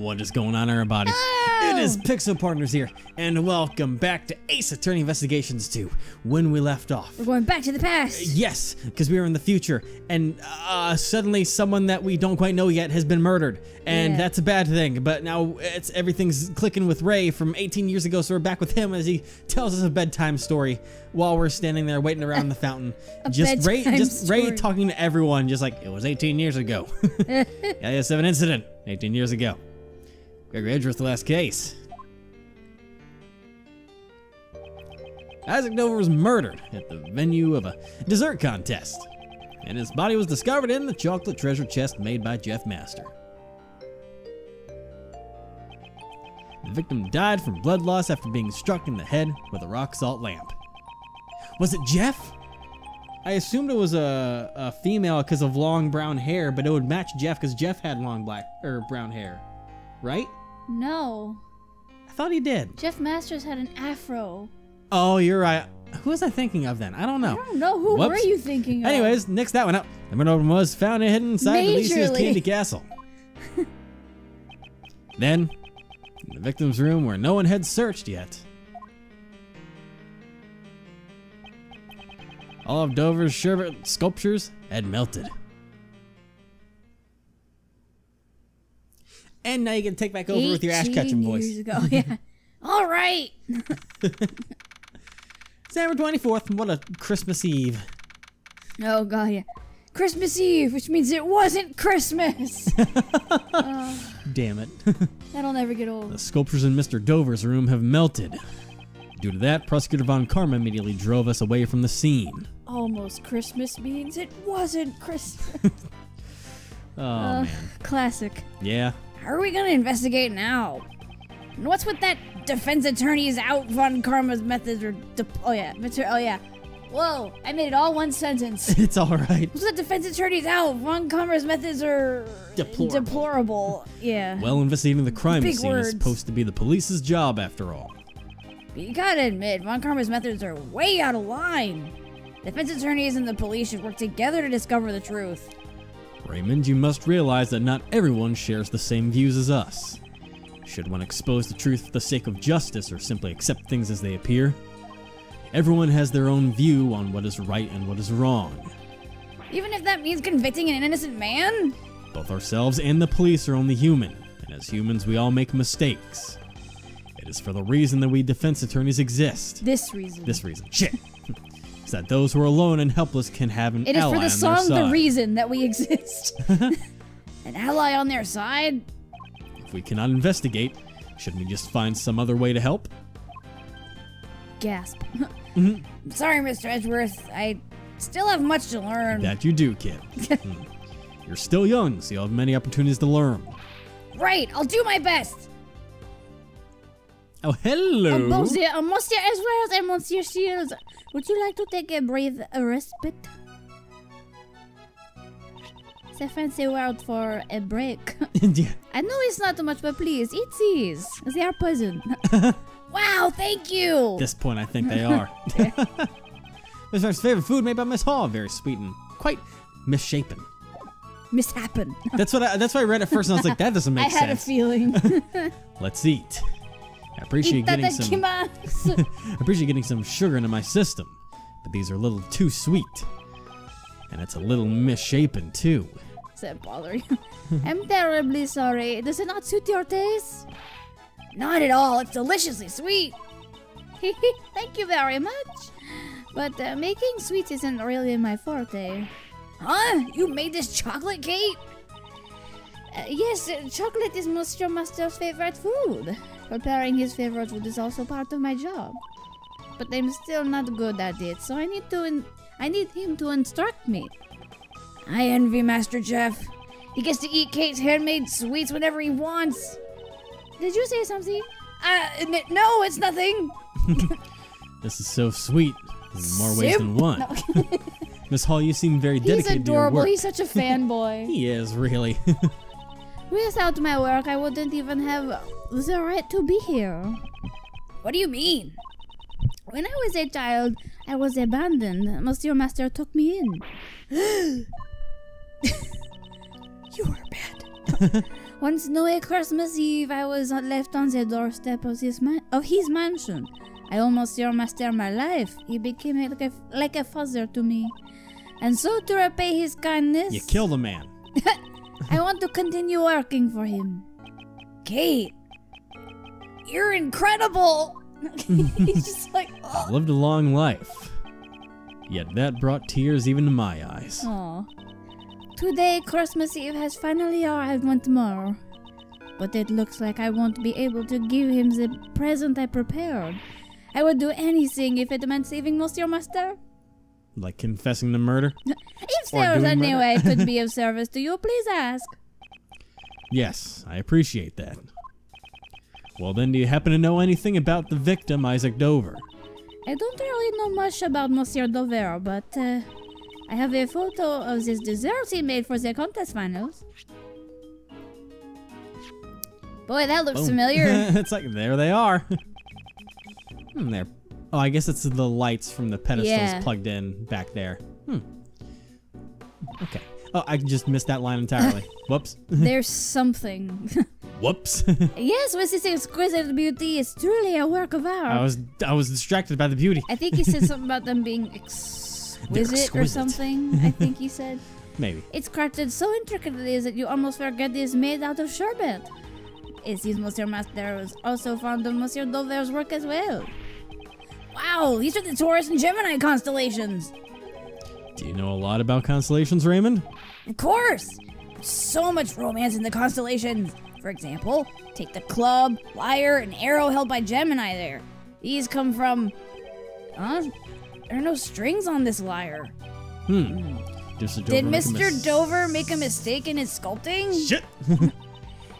what is going on, everybody? It is Pixel Partners here, and welcome back to Ace Attorney Investigations 2, when we left off. We're going back to the past. Yes, because we are in the future, and suddenly someone that we don't quite know yet has been murdered, and that's a bad thing, but now everything's clicking with Ray from 18 years ago, so we're back with him as he tells us a bedtime story while we're standing there waiting around the fountain. Ray talking to everyone, just like, it was 18 years ago. IA-7 incident, 18 years ago. Gregory Edgeworth, the last case. Isaac Dover was murdered at the venue of a dessert contest, and his body was discovered in the chocolate treasure chest made by Jeff Master. The victim died from blood loss after being struck in the head with a rock salt lamp. Was it Jeff? I assumed it was a female because of long brown hair, but it would match Jeff because Jeff had long brown hair, right? No. I thought he did. Jeff Masters had an afro. Oh, you're right. Who was I thinking of then? I don't know. I don't know. Who were you thinking of? Anyways, nix that one up. The murder was found hidden inside Alicia's candy castle. Then, in the victim's room where no one had searched yet, all of Dover's sherbet sculptures had melted. And now you can take back over with your ash-catching voice. Years ago, yeah. All right. December 24th, what a Christmas Eve. Oh, God, yeah. Christmas Eve, which means it wasn't Christmas. Damn it. That'll never get old. The sculptures in Mr. Dover's room have melted. Due to that, Prosecutor Von Karma immediately drove us away from the scene. Almost Christmas means it wasn't Christmas. Oh, man. Classic. Yeah. How are we gonna investigate now? And what's with that defense attorney's out Von Karma's methods or Whoa, I made it all one sentence. It's all right. What's the defense attorney's out? Von Karma's methods are deplorable. Yeah. Well, investigating the crime scene words. is supposed to be the police's job after all. But you gotta admit, Von Karma's methods are way out of line. Defense attorneys and the police should work together to discover the truth. Raymond, you must realize that not everyone shares the same views as us. Should one expose the truth for the sake of justice or simply accept things as they appear? Everyone has their own view on what is right and what is wrong. Even if that means convicting an innocent man? Both ourselves and the police are only human, and as humans we all make mistakes. It is for the reason that we defense attorneys exist. This reason. Shit. Is that those who are alone and helpless can have an ally on their side. It is for the song The Reason that we exist. An ally on their side? If we cannot investigate, shouldn't we just find some other way to help? Gasp. Sorry, Mr. Edgeworth. I still have much to learn. That you do, kid. You're still young, so you'll have many opportunities to learn. Right, I'll do my best. Oh, hello. Monsieur Edgeworth and Monsieur Shields, would you like to take a brief respite? It's a fancy word for a break. Yeah. I know it's not too much, but please, eat these. They are pleasant. Wow, thank you. At this point, I think they are. This is our favorite food made by Miss Hall. Very sweet and quite misshapen. Mishappen. That's what I read at first, and I was like, that doesn't make sense. I had a feeling. Let's eat. I appreciate getting some sugar into my system, but these are a little too sweet, and it's a little misshapen too. Does that bother you? I'm terribly sorry. Does it not suit your taste? Not at all. It's deliciously sweet. Thank you very much. But making sweets isn't really my forte. Huh? You made this chocolate cake? Yes, chocolate is Monsieur Master's favorite food. Preparing his favorite food is also part of my job. But I'm still not good at it, so I need him to instruct me. I envy Master Jeff. He gets to eat Kate's handmade sweets whenever he wants. Did you say something? No, it's nothing. This is so sweet in more ways than one. No. Miss Hall, you seem very dedicated to your work. He's adorable. He's such a fanboy. He is, really. Without my work, I wouldn't even have the right to be here. What do you mean? When I was a child, I was abandoned. Monsieur Master took me in. You were bad. One snowy Christmas Eve, I was left on the doorstep of his mansion. I almost saw Master my life. He became like a father to me. And so to repay his kindness... You killed a man. I want to continue working for him. Kate, you're incredible! He's just like... I've lived a long life. Yet that brought tears even to my eyes. Aw. Today, Christmas Eve has finally arrived once more. But it looks like I won't be able to give him the present I prepared. I would do anything if it meant saving Monsieur Master. Like confessing the murder? If there's any way it could be of service to you, please ask. Yes, I appreciate that. Well then, do you happen to know anything about the victim, Isaac Dover? I don't really know much about Monsieur Dover, but I have a photo of this dessert he made for the contest finals. Boy, that looks familiar. It's like, there they are. There. Oh, I guess it's the lights from the pedestals plugged in back there. Okay. Oh, I just missed that line entirely. Whoops. There's something. Whoops. Yes, with this exquisite beauty, it's truly a work of art. I was distracted by the beauty. I think he said something about them being exquisite or something. I think he said. Maybe. It's crafted so intricately that you almost forget it's made out of sherbet. It seems Monsieur Master was also fond of Monsieur Dover's work as well. Wow, these are the Taurus and Gemini constellations. Do you know a lot about constellations, Raymond? Of course. There's so much romance in the constellations. For example, take the club, lyre, and arrow held by Gemini there. These come from... There are no strings on this lyre. Did Mr. Dover make a mistake in his sculpting? Shit!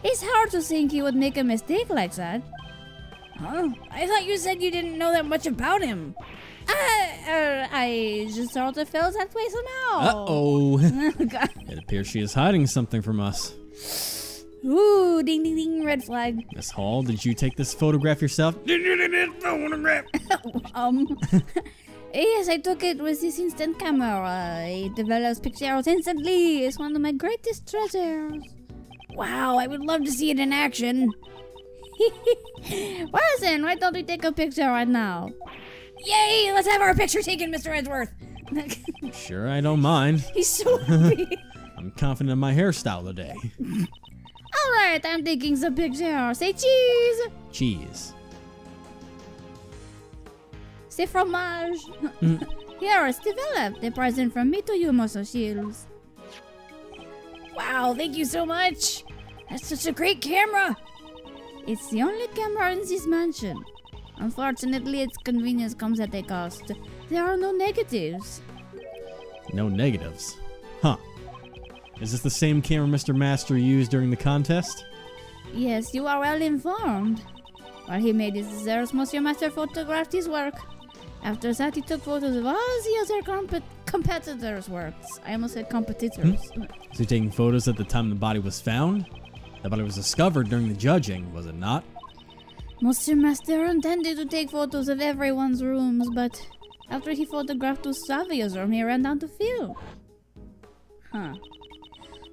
It's hard to think he would make a mistake like that. Huh? I thought you said you didn't know that much about him. I just sort of felt that way somehow. Uh-oh. It appears she is hiding something from us. Ooh, ding ding ding, red flag. Miss Hall, did you take this photograph yourself? Photograph. Yes, I took it with this instant camera. It develops pictures instantly. It's one of my greatest treasures. Wow, I would love to see it in action. Wilson, why don't we take a picture right now? Yay, let's have our picture taken, Mr. Edgeworth. Sure, I don't mind. He's so happy. I'm confident in my hairstyle today. Alright, I'm taking some picture. Say cheese. Cheese. C'est fromage. Here, it's developed. A present from me to you, Monsieur Shields. Wow, thank you so much. That's such a great camera. It's the only camera in this mansion. Unfortunately, its convenience comes at a cost. There are no negatives. No negatives? Huh. Is this the same camera Mr. Master used during the contest? Yes, you are well informed. While he made his desserts, Monsieur Master photographed his work. After that, he took photos of all the other competitors' works. I almost said competitors. Was he taking photos at the time the body was found? The body was discovered during the judging, was it not? Monsieur Master intended to take photos of everyone's rooms, but after he photographed Gustavia's room, he ran down to film. Huh.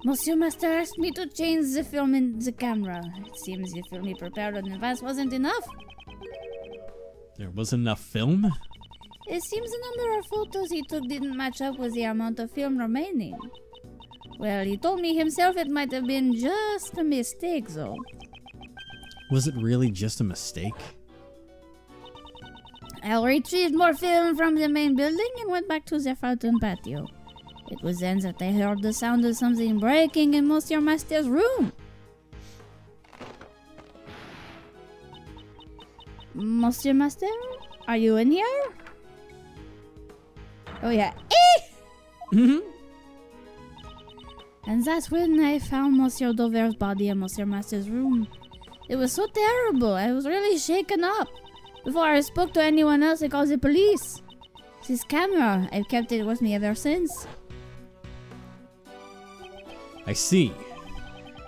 Monsieur Master asked me to change the film in the camera. It seems the film he prepared in advance wasn't enough. There wasn't enough film? It seems the number of photos he took didn't match up with the amount of film remaining. Well, he told me himself it might have been just a mistake, though. Was it really just a mistake? I retrieved more film from the main building and went back to the fountain patio. It was then that I heard the sound of something breaking in Monsieur Master's room. Monsieur Master, are you in here? Oh yeah. And that's when I found Monsieur Dover's body in Monsieur Master's room. It was so terrible. I was really shaken up. Before I spoke to anyone else, I called the police. This camera, I've kept it with me ever since. I see.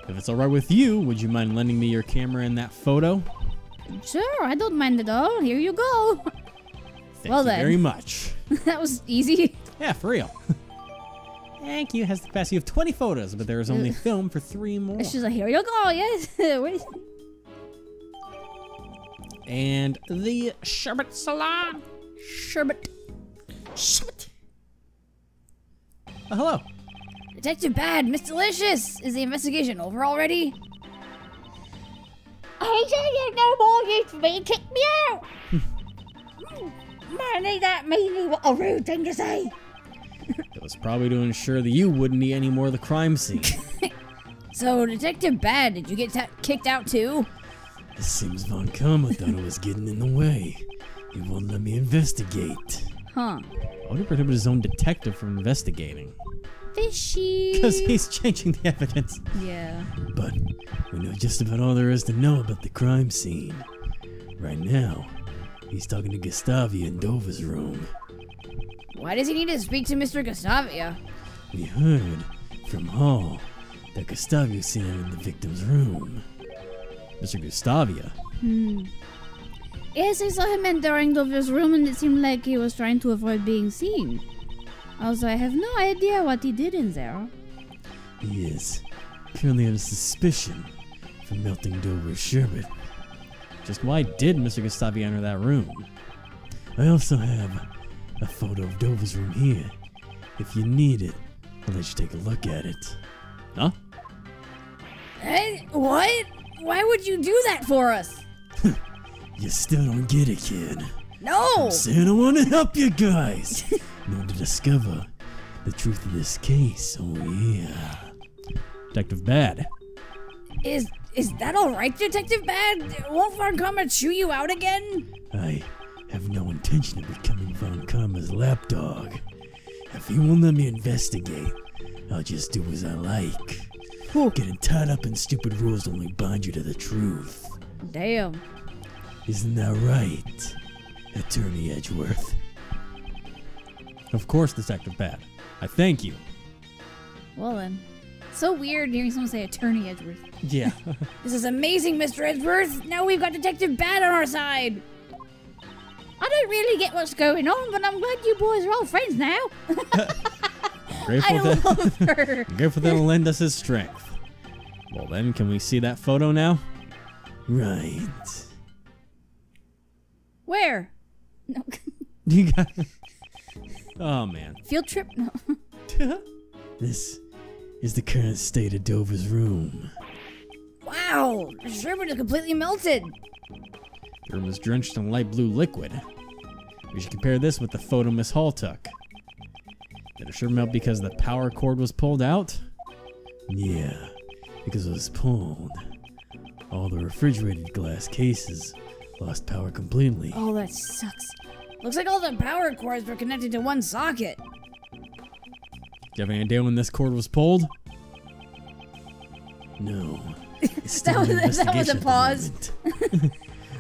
If it's alright with you, would you mind lending me your camera in that photo? Sure, I don't mind at all. Here you go. Thank you very much. That was easy. Yeah, for real. Thank you. It has the capacity of 20 photos, but there is only film for 3 more. She's like, here you go, yes. Wait. And the Sherbet Salon. Sherbet. Sherbet. Oh, hello. Detective Bad, Miss Delicious. Is the investigation over already? I said there's no more use for me. Kick me out. Man, that mean what a rude thing to say. It was probably to ensure that you wouldn't need any more of the crime scene. So, Detective Bad, did you get kicked out too? It seems Von Karma thought it was getting in the way. He won't let me investigate. Huh. I would have prohibited his own detective from investigating. Fishy. Because he's changing the evidence. Yeah. But we know just about all there is to know about the crime scene. Right now, he's talking to Gustavia in Dova's room. Why does he need to speak to Mr. Gustavia? We heard from Hall that Gustavia's seen him in the victim's room. Mr. Gustavia? Yes, I saw him entering Dova's room and it seemed like he was trying to avoid being seen. Also, I have no idea what he did in there. He is purely on a suspicion for melting Dover's sherbet. Just why did Mr. Gustavia enter that room? I also have a photo of Dover's room here. If you need it, I'll let you take a look at it. Huh? Hey, what? Why would you do that for us? You still don't get it, kid. No! Saying I want to help you guys in order to discover the truth of this case. Oh yeah. Detective Bad. Is that alright, Detective Bad? Won't Von Karma chew you out again? I have no intention of becoming Von Karma's lapdog. If he won't let me investigate, I'll just do as I like. Getting tied up in stupid rules only bind you to the truth. Damn. Isn't that right, Attorney Edgeworth? Of course, Detective Bad. I thank you. Well then. So weird hearing someone say Attorney Edgeworth. Yeah. This is amazing, Mr. Edgeworth. Now we've got Detective Bad on our side. I don't really get what's going on, but I'm glad you boys are all friends now. Grateful I love her. Grateful that'll lend us his strength. Well then, can we see that photo now? Right. Where? No. You got. Oh man. Field trip? No. This is the current state of Dover's room. Wow, the sherbet is completely melted. The room is drenched in light blue liquid. We should compare this with the photo Miss Hall took. Did it sure melt because the power cord was pulled out? Yeah, because it was pulled. All the refrigerated glass cases lost power completely. Oh, that sucks. Looks like all the power cords were connected to one socket. Do you have any idea when this cord was pulled? No. That was a pause.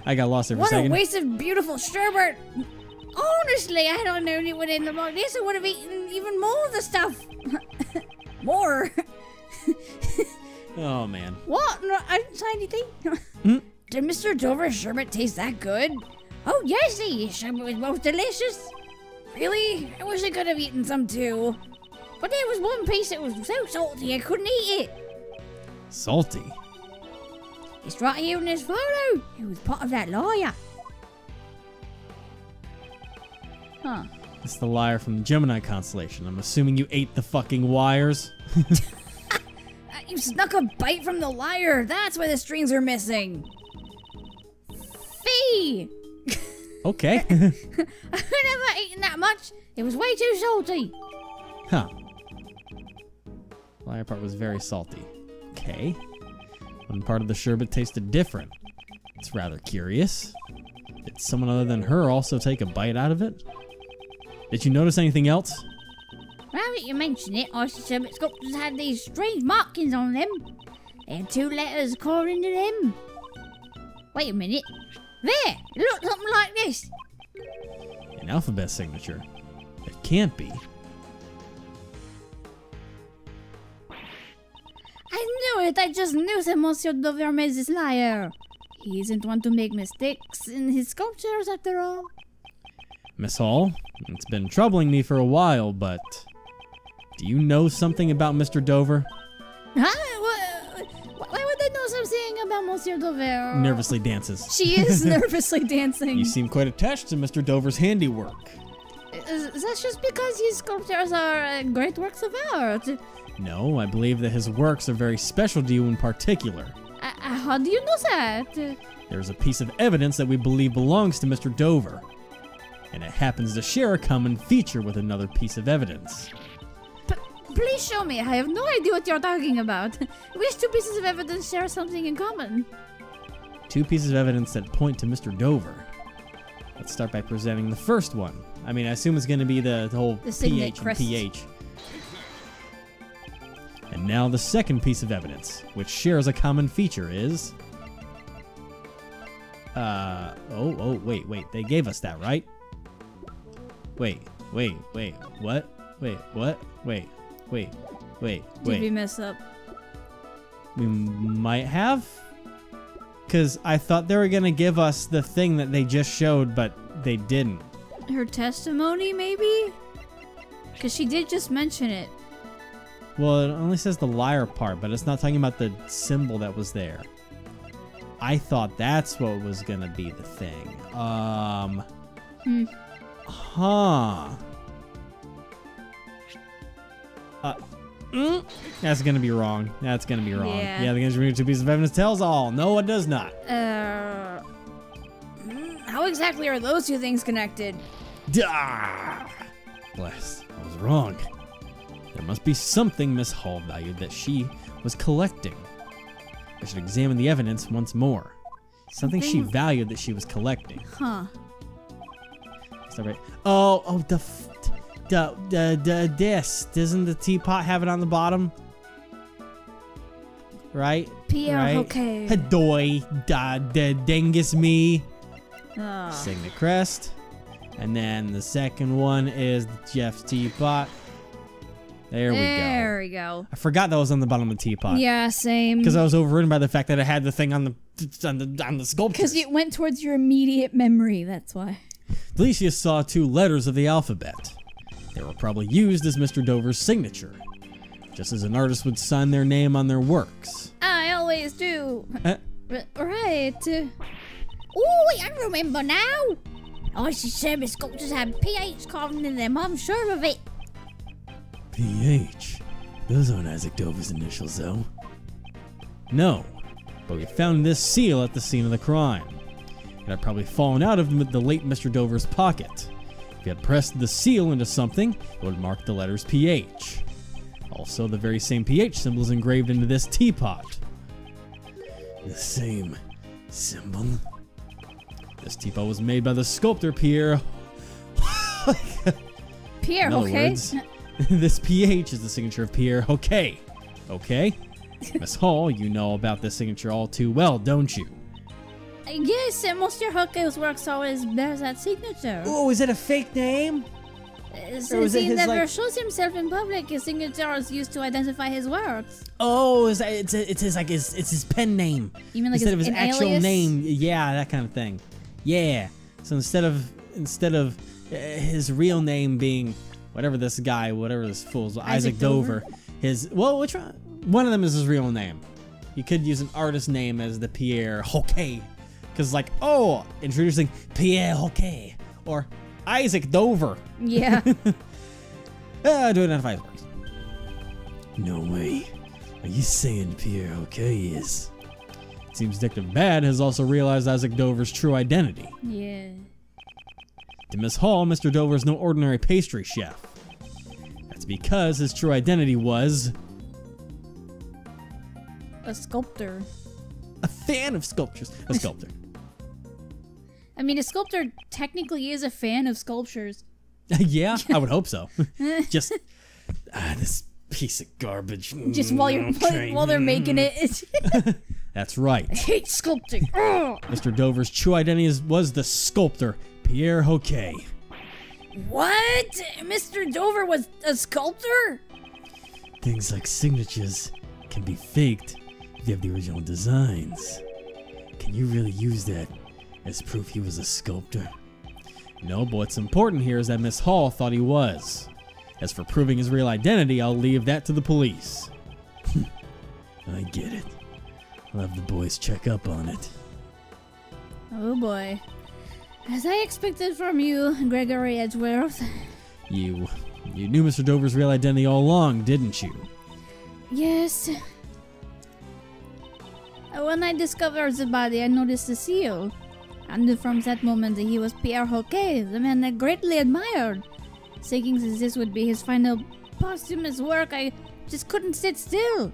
I got lost there for a What second. a waste of beautiful sherbet. Honestly, I don't know it would end up like this. I would have eaten even more of the stuff. More. Oh man. What? No, I didn't say anything. Did Mr. Dover's sherbet taste that good? Oh yes, the sherbet was most delicious. Really? I wish I could have eaten some too. But there was one piece that was so salty I couldn't eat it. Salty? It's right here in this photo. It was part of that liar. Huh. It's the liar from the Gemini constellation. I'm assuming you ate the fucking wires. You snuck a bite from the liar. That's why the strings are missing. Fee! Okay. I've never eaten that much. It was way too salty. Huh. Liar part was very salty. Okay. One part of the sherbet tasted different. It's rather curious. Did someone other than her also take a bite out of it? Did you notice anything else? Now that you mention it, our sherbet sculptures had these strange markings on them. They had 2 letters according to them. Wait a minute. There! It looked something like this. An alphabet signature. It can't be. I knew it! I just knew that Monsieur Doverme is this liar. He isn't one to make mistakes in his sculptures after all. Miss Hall, it's been troubling me for a while, but Do you know something about Mr. Dover? Huh? Why would they know something about Monsieur Dover? Nervously dances. She is nervously dancing. You seem quite attached to Mr. Dover's handiwork. Is that just because his sculptures are great works of art? No, I believe that his works are very special to you in particular. How do you know that? There's a piece of evidence that we believe belongs to Mr. Dover, and it happens to share a common feature with another piece of evidence. Please show me. I have no idea what you're talking about. Which two pieces of evidence share something in common? Two pieces of evidence that point to Mr. Dover. Let's start by presenting the first one. I mean, I assume it's going to be the whole PH and PH. And now the second piece of evidence, which shares a common feature, is... wait, they gave us that, right? Wait, what? Wait. Did we mess up? We might have? Because I thought they were going to give us the thing that they just showed, but they didn't. Her testimony, maybe? Because she did just mention it. Well, it only says the liar part, but it's not talking about the symbol that was there. I thought that's what was going to be the thing. That's gonna be wrong. That's gonna be wrong. Yeah, the Games two pieces of evidence tells all. No, it does not. How exactly are those two things connected? Bless, I was wrong. There must be something Miss Hall valued that she was collecting. I should examine the evidence once more. Something she valued that she was collecting. Huh. Is that right? Oh, this. Doesn't the teapot have it on the bottom? Right? Pierre right? Hoquet. Hadoy, Dengus me. Oh. Signet crest. And then the second one is Jeff's teapot. There we go. I forgot that was on the bottom of the teapot. Yeah, same. Because I was overridden by the fact that it had the thing on the sculpture. Because it went towards your immediate memory, that's why. Delicia saw 2 letters of the alphabet. They were probably used as Mr. Dover's signature, just as an artist would sign their name on their works. I always do. Right. Oh, wait, I remember now. I see some sculptures have PH carved in them, I'm sure of it. PH? Those aren't Isaac Dover's initials, though. No, but we found this seal at the scene of the crime. It had probably fallen out of the late Mr. Dover's pocket. If he had pressed the seal into something, it would mark the letters PH. Also, the very same PH symbol is engraved into this teapot. The same symbol? This teapot was made by the sculptor Pierre. Pierre, in other words, this PH is the signature of Pierre Hoquet. Okay? Miss Hall, you know about this signature all too well, don't you? Yes, Monsieur Hoquet's works always bears that signature. Oh, is it a fake name? Since he never shows himself in public, his signature is used to identify his works. Oh, it's his pen name. You mean like instead of his actual alias? name? Yeah, that kind of thing. Yeah. So instead of his real name being whatever this fool's Isaac Dover, which one? One of them is his real name. You could use an artist name as the Pierre Hoquet, because introducing Pierre Hoquet or Isaac Dover. Yeah. Do identify his works. No way. Are you saying Pierre Hoquet is? It seems Detective Bad has also realized Isaac Dover's true identity. Yeah. To Miss Hall, Mr. Dover is no ordinary pastry chef. That's because his true identity was... a sculptor. A fan of sculptures. A sculptor. I mean, a sculptor technically is a fan of sculptures. Yeah, I would hope so. Just this piece of garbage. Just while they're making it. That's right. I hate sculpting. Mr. Dover's true identity was the sculptor Pierre Hoquet. What? Mr. Dover was a sculptor? Things like signatures can be faked if you have the original designs. Can you really use that as proof he was a sculptor? No, but what's important here is that Miss Hall thought he was. As for proving his real identity, I'll leave that to the police. I get it. I'll have the boys check up on it. Oh boy. As I expected from you, Gregory Edgeworth. You knew Mr. Dover's real identity all along, didn't you? Yes. When I discovered the body, I noticed the seal. I knew from that moment that he was Pierre Hoquet, the man I greatly admired. Thinking that this would be his final posthumous work, I just couldn't sit still.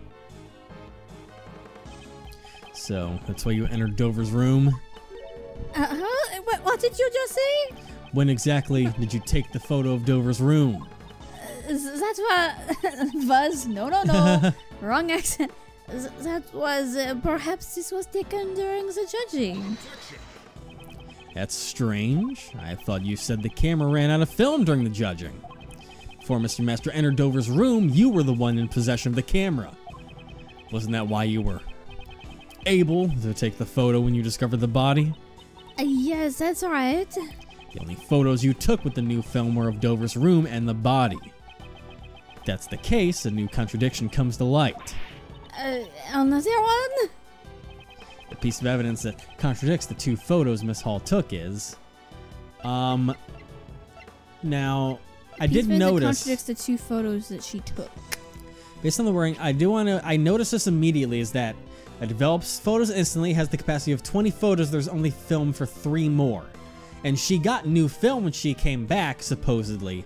So, that's why you entered Dover's room? What did you just say? When exactly did you take the photo of Dover's room? That's what... was? No. Wrong accent. That was... perhaps this was taken during the judging. That's strange. I thought you said the camera ran out of film during the judging. Before Mr. Master entered Dover's room, you were the one in possession of the camera. Wasn't that why you were able to take the photo when you discovered the body? Yes, that's right. The only photos you took with the new film were of Dover's room and the body. If that's the case, a new contradiction comes to light. Another one? The piece of evidence that contradicts the two photos Miss Hall took is... Now, I did notice... contradicts the two photos that she took. Based on the wording, I noticed this immediately is that it develops photos instantly, has the capacity of 20 photos, there's only film for 3 more. And she got new film when she came back, supposedly.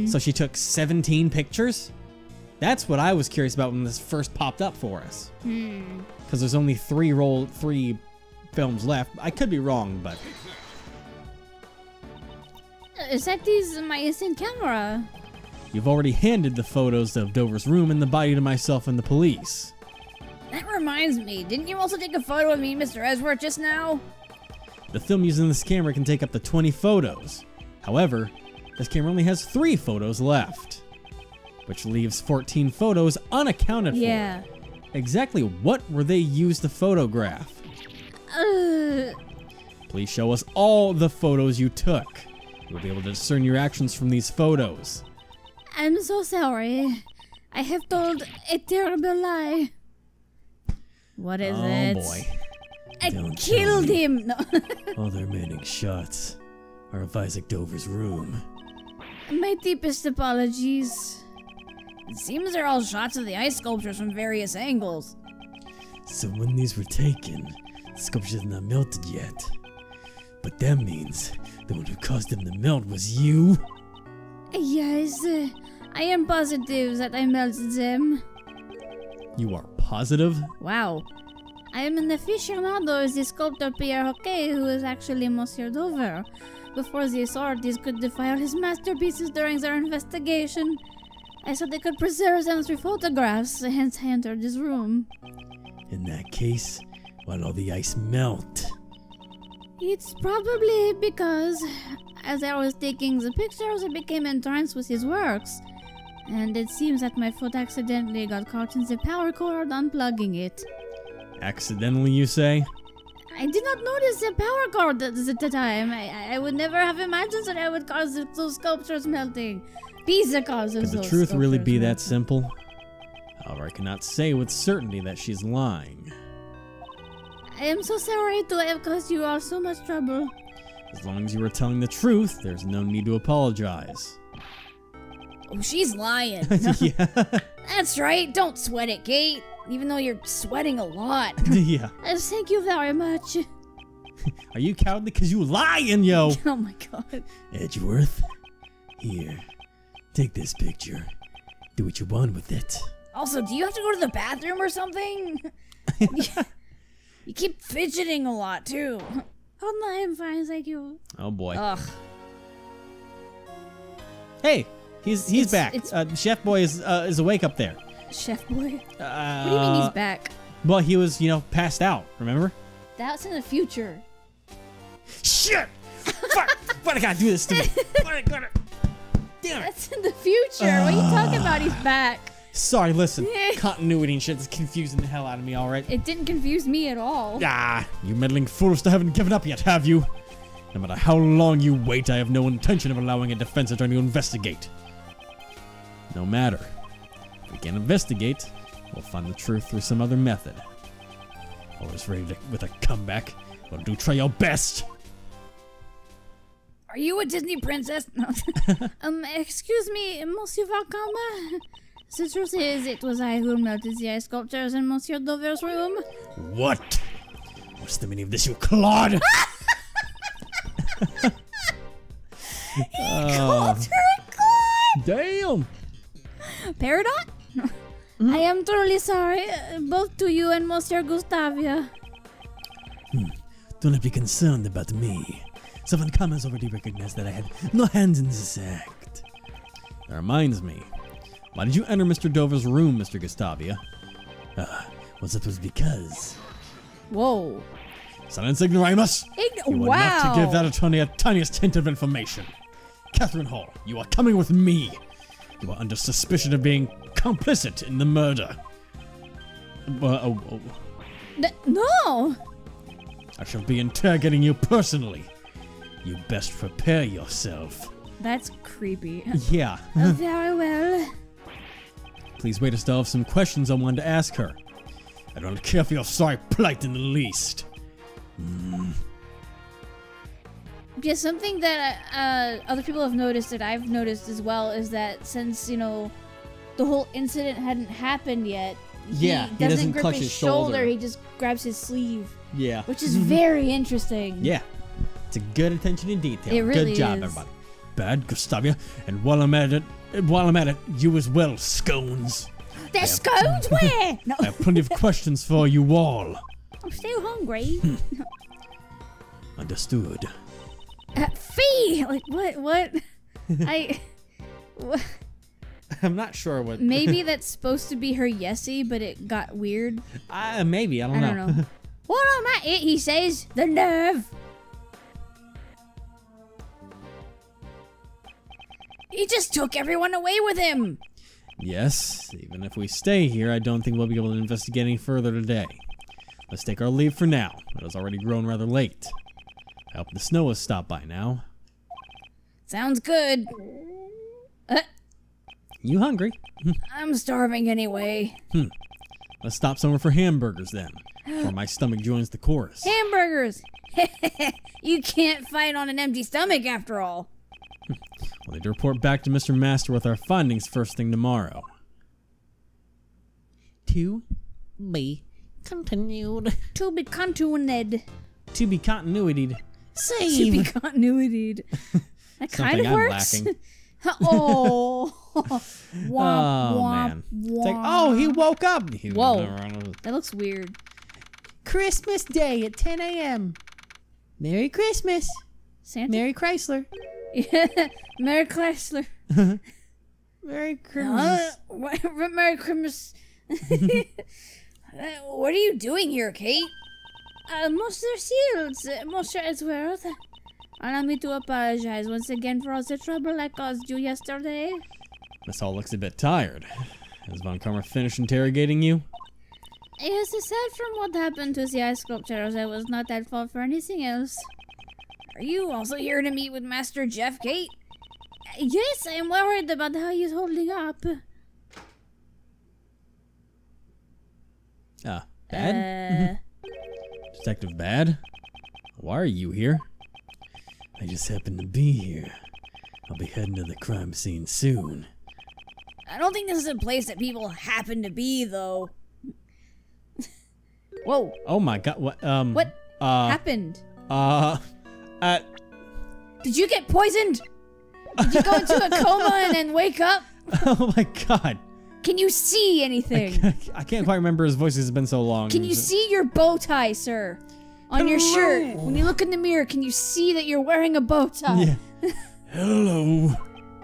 So she took 17 pictures? That's what I was curious about when this first popped up for us. Because there's only 3 films left. I could be wrong, but... That is my instant camera. You've already handed the photos of Dover's room and the body to myself and the police. That reminds me, didn't you also take a photo of me, Mr. Edgeworth, just now? The film using this camera can take up to 20 photos. However, this camera only has 3 photos left, which leaves 14 photos unaccounted for. Exactly what were they used to photograph? Please show us all the photos you took. We'll be able to discern your actions from these photos. I'm so sorry. I have told a terrible lie. What is it? Oh boy. I Don't killed tell me. him. No. All their remaining shots are of Isaac Dover's room. My deepest apologies. It seems they're all shots of the ice sculptures from various angles. So when these were taken, the sculpture's not melted yet. But that means the one who caused them to melt was you? Yes, I am positive that I melted them. You are positive? Wow. I am an aficionado of the sculptor Pierre Hoquet, who is actually Monsieur Dover. Before the authorities could defile his masterpieces during their investigation, I thought they could preserve them through photographs, hence I entered his room. In that case, why'd all the ice melt? It's probably because, as I was taking the pictures, I became entranced with his works. And it seems that my foot accidentally got caught in the power cord, unplugging it. Accidentally, you say? I did not notice the power cord at the time. I would never have imagined that I would cause those sculptures melting. Be the cause of Could those the truth really be sculptures that simple? However, I cannot say with certainty that she's lying. I am so sorry to have caused you all so much trouble. As long as you are telling the truth, there's no need to apologize. Oh, she's lying. Yeah. That's right. Don't sweat it, Kate. Even though you're sweating a lot. Yeah. Thank you very much. Are you cowardly? Because you lying, yo. Oh my god. Edgeworth? Here, take this picture. Do what you want with it. Also, do you have to go to the bathroom or something? You keep fidgeting a lot, too. Oh no, I'm fine, thank you. Oh boy. Ugh. Hey, he's back. Chef Boy is awake up there. Chef Boy? What do you mean he's back? Well, he was, passed out, remember? That's in the future. Shit! Fuck! Why I gotta do this to me? Damn it! That's in the future. What are you talking about? He's back. Sorry, listen. Continuity and shit is confusing the hell out of me, alright? It didn't confuse me at all. Ah, you meddling fools still haven't given up yet, have you? No matter how long you wait, I have no intention of allowing a defense attorney to investigate. No matter. If we can investigate, we'll find the truth through some other method. Always ready with a comeback. We'll do try your best. Are you a Disney princess? No. Excuse me, Monsieur Valcombe. The truth is, it was I who melted the ice sculptures in Monsieur Dover's room. What? What's the meaning of this, you clod? Called her a clod! Damn! Peridot? I am truly sorry, both to you and Monsieur Gustavia. Do not be concerned about me. Someone has already recognized that I had no hands in this act. That reminds me. Why did you enter Mr. Dover's room, Mr. Gustavia? Well, that was because... Whoa. Silence ignoramus! You are wow. not to give that attorney a tiniest hint of information. Catherine Hall, you are coming with me. You are under suspicion of being complicit in the murder. No! I shall be interrogating you personally. You best prepare yourself. That's creepy. Yeah. Very well. Please wait, I still have some questions I wanted to ask her. I don't care for your sorry plight in the least. Yeah, something that other people have noticed that I've noticed as well is that since, you know, the whole incident hadn't happened yet, he doesn't grip clutch his his shoulder. he just grabs his sleeve. Yeah. Which is very interesting. Yeah. It's a good attention to detail. It really good job, is. everybody. Bad, Gustavia. And while I'm at it, you as well, scones. There's scones where? No. I have plenty of questions for you all. I'm still hungry. Understood. Fee! Like, what? What? I'm not sure what. Maybe that's supposed to be her Yessie, but it got weird. Maybe. I don't know. What am I? He says, the nerve. He just took everyone away with him. Yes. Even if we stay here, I don't think we'll be able to investigate any further today. Let's take our leave for now. It has already grown rather late. I hope the snow has stopped by now. Sounds good. You hungry? I'm starving anyway. Let's stop somewhere for hamburgers then, before my stomach joins the chorus. Hamburgers! You can't fight on an empty stomach after all. We'll need to report back to Mr. Master with our findings first thing tomorrow. To be continued. To be continued. To be continued. To be continued. That kind of I'm works. lacking. Oh. Womp, Oh, womp, man. It's womp. like, oh, he woke up. Whoa. That looks weird. Christmas Day at 10 a.m. Merry Christmas. Santa? Merry Chrysler. Merry Chrysler. Merry Christmas. Merry Christmas. What are you doing here, Kate? Monsieur Shields, Monsieur Edgeworth. Allow me to apologize once again for all the trouble I caused you yesterday. Miss Hall looks a bit tired. Has Von Karma finished interrogating you? Yes, aside from what happened to the ice sculptures, I was not at fault for anything else. Are you also here to meet with Master Jeff, Kate? Yes, I am worried about how he's holding up. Bad? Detective Bad? Why are you here? I just happened to be here. I'll be heading to the crime scene soon. I don't think this is a place that people happen to be, though. Whoa. Oh my god, what, What happened? Did you get poisoned? Did you go into a coma and then wake up? Oh my god. Can you see anything? I can't quite remember, his voice has been so long. Can you see your bow tie, sir? On your shirt. When you look in the mirror, can you see that you're wearing a bow tie? Yeah. Hello.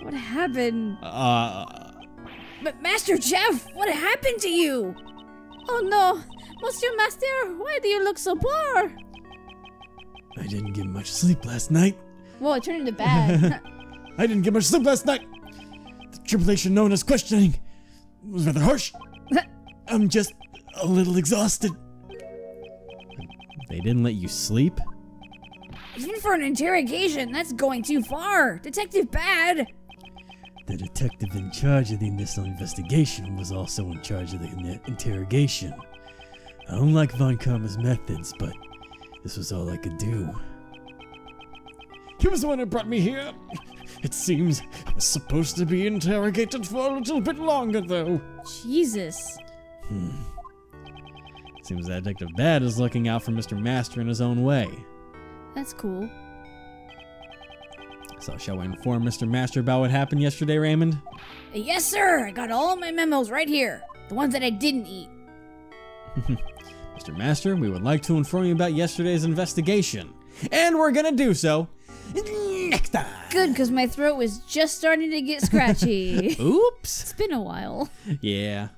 What happened? But Master Jeff, what happened to you? Oh no, Monsieur Master, why do you look so poor? I didn't get much sleep last night. Whoa, it turned into bad. I didn't get much sleep last night. The tribulation known as questioning was rather harsh. I'm just a little exhausted. They didn't let you sleep? Even for an interrogation, that's going too far. Detective Bad. The detective in charge of the initial investigation was also in charge of the interrogation. I don't like Von Karma's methods, but this was all I could do. He was the one who brought me here. It seems I was supposed to be interrogated for a little bit longer, though. Jesus. Seems that Detective Bad is looking out for Mr. Master in his own way. That's cool. So shall we inform Mr. Master about what happened yesterday, Raymond? Yes, sir. I got all my memos right here. The ones that I didn't eat. Mr. Master, we would like to inform you about yesterday's investigation. And we're gonna do so next time. Good, because my throat was just starting to get scratchy. Oops. It's been a while. Yeah.